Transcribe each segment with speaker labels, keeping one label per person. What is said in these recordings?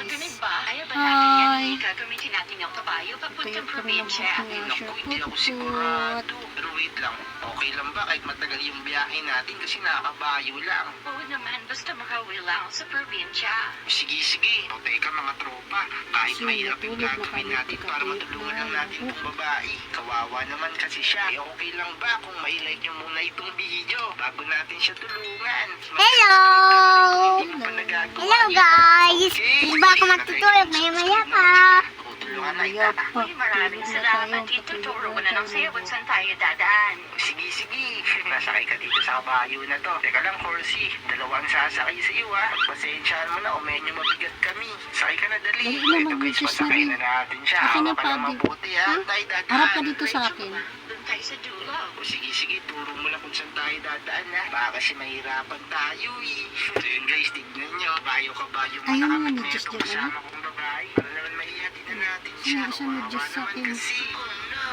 Speaker 1: guys.
Speaker 2: Ayaw ba natin yan?
Speaker 1: Hi!
Speaker 2: Gagamitin natin yung kabayo papuntang
Speaker 1: Tayo kami ng
Speaker 2: probinsya.
Speaker 1: buhok ni Asher.
Speaker 3: Naku, hindi ako
Speaker 1: Put-put.
Speaker 3: sigurado. Pero wait lang, okay lang ba kahit matagal yung biyahe natin kasi nakakabayo lang?
Speaker 2: Oo naman, basta makauwi lang sa probinsya.
Speaker 3: Sige, sige. O teka mga tropa, kahit
Speaker 1: Kasi
Speaker 3: mahirap yung
Speaker 1: natulog na
Speaker 3: gagawin
Speaker 1: kami
Speaker 3: natin para
Speaker 1: pagka-break
Speaker 3: matulungan
Speaker 1: na.
Speaker 3: lang natin itong babae. Kawawa naman kasi siya. Eh okay lang ba kung mailike nyo muna itong video bago natin siya tulungan?
Speaker 4: Hello!
Speaker 3: Hindi mo pa nagagawa
Speaker 4: Hello
Speaker 3: yun.
Speaker 4: guys!
Speaker 3: Okay.
Speaker 4: Di ba ako matutulog? Maya-maya pa.
Speaker 3: O, tulungan na
Speaker 1: Maya
Speaker 3: kita.
Speaker 1: pa.
Speaker 2: Uy, maraming salamat. Ituturo ko na ng sayo kung saan tayo dadaan.
Speaker 3: Sige, sige. Nasakay ka dito sa kabayo na to. Teka lang, Horsey. Dalawang sasakay sa iyo, ha. Pasensyahan mo na o medyo mabigat kami. Sakay ka na dali.
Speaker 1: Dali na,
Speaker 3: Ito guys,
Speaker 1: mag-adjust na
Speaker 3: pasakay
Speaker 1: rin.
Speaker 3: na natin siya.
Speaker 1: Akin na,
Speaker 3: Hawa ka lang
Speaker 1: Padi.
Speaker 3: mabuti, ha. Tayo dadaan.
Speaker 1: Harap ka dito sa akin.
Speaker 2: Doon tayo sa dulo.
Speaker 3: O sige, sige. Turo mo lang kung saan tayo dadaan, ha. Baka kasi mahirapan tayo, eh. So yun guys, tignan nyo. Kabayo mo
Speaker 1: Ayun
Speaker 3: na
Speaker 1: naman,
Speaker 3: kami
Speaker 1: adjust
Speaker 3: neto
Speaker 1: dyan,
Speaker 3: kasama kong babae. Para naman maiyatin na natin siya.
Speaker 1: Hindi siya
Speaker 3: Kawawa
Speaker 1: nag-adjust sa
Speaker 3: naman
Speaker 1: akin.
Speaker 3: kasi. Oh no.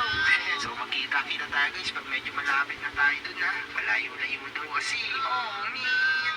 Speaker 3: So magkita-kita tayo guys pag medyo malapit na tayo dun, ha. Malayo-layo daw kasi. Oh man.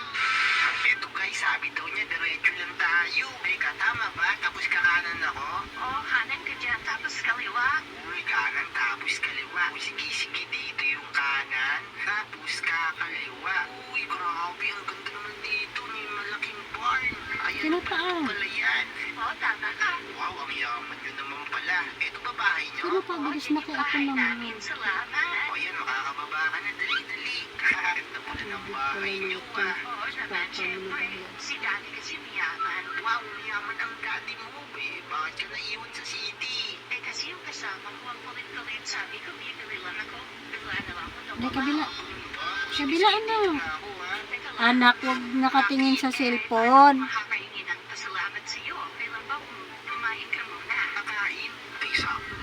Speaker 3: Eto guys, sabi daw niya diretso lang tayo. Teka, tama ba? Tapos kakanan ako?
Speaker 2: Oh, kanan ka dyan, tapos kaliwa.
Speaker 3: Uy, kanan tapos kaliwa. Uy, sige, dito yung kanan. Tapos kakaliwa. Uy, grabe. Ang ganda naman dito. May malaking barn. Ayan
Speaker 1: Tinataan.
Speaker 3: pala yan.
Speaker 2: Oh, tama ka.
Speaker 3: Wow, ang yaman nyo naman pala. Eto ba bahay nyo?
Speaker 1: Pero pabilis na kay ako
Speaker 2: Bahay
Speaker 1: naman.
Speaker 2: namin, salamat.
Speaker 3: O yan, makakababa ka na. Dali. Ganda mo na ng bahay nyo, ah.
Speaker 2: Oo naman, syempre. Si Daddy kasi mayaman.
Speaker 3: Wow, yaman ang daddy mo, eh. Bakit ka naiwan sa city?
Speaker 2: Eh kasi yung kasama ko ang kulit-kulit. Sabi ko, bibili lang ako. Bigla na lang ako
Speaker 1: Hindi, kabila.
Speaker 3: Ba?
Speaker 1: Kabila, ano?
Speaker 3: Ako, ha?
Speaker 2: Teka lang.
Speaker 1: Anak, huwag nakatingin sa cellphone.
Speaker 2: Makakaingin ang pasalamat sa iyo. Kailan ba kung kumain ka muna?
Speaker 3: Kakain? Ay, sakto.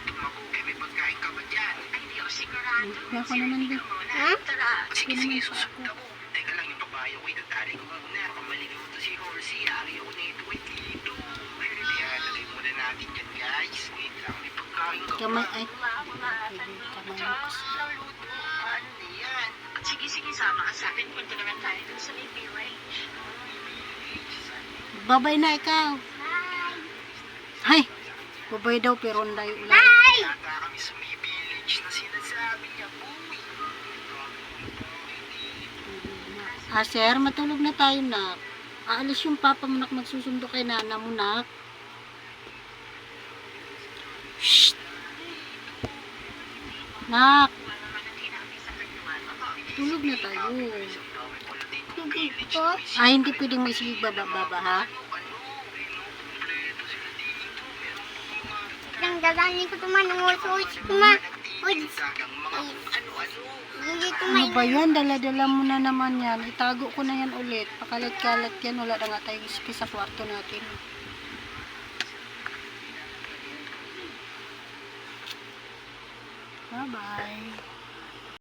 Speaker 3: Tumago, eh, may pagkain ka ba dyan?
Speaker 2: Ay, di ako sigurado.
Speaker 1: Hindi ako naman din.
Speaker 2: Huh? Tara.
Speaker 3: Sige,
Speaker 1: naman
Speaker 3: sige,
Speaker 1: sa
Speaker 3: susunod ako. Teka lang, yung papayo ko, itatali ko muna. Pamaligaw to si Horsey, ari ako nito, ay dito. Kaya, talay muna natin yan, guys. Wait lang, may pagkain ka
Speaker 1: Kamay,
Speaker 3: ba?
Speaker 1: ay.
Speaker 2: Wala.
Speaker 1: Kamay mo kasi.
Speaker 3: Naluto, paano na yan?
Speaker 2: Sige, sama ka sa akin. Punta naman tayo dun sa may village.
Speaker 1: Babay na ikaw. Hay. Babay daw pero layo lang.
Speaker 3: Yata kami sa may village na sinasabi niya, boy.
Speaker 1: Sir, matulog na tayo na. Aalis yung papa mo nak magsusundo kay nana mo nak. Shh. Nak, tulog na tayo.
Speaker 4: Tubig po.
Speaker 1: Ay, hindi pwedeng may sige baba ha.
Speaker 4: Ang dadaanin ko tumanong ulit ko ma. Uy, hindi ko
Speaker 1: Ano ba yan? Dala-dala mo na naman yan. Itago ko na yan ulit. Pakalat-kalat yan. Wala na nga tayo space sa kwarto natin. Bye-bye.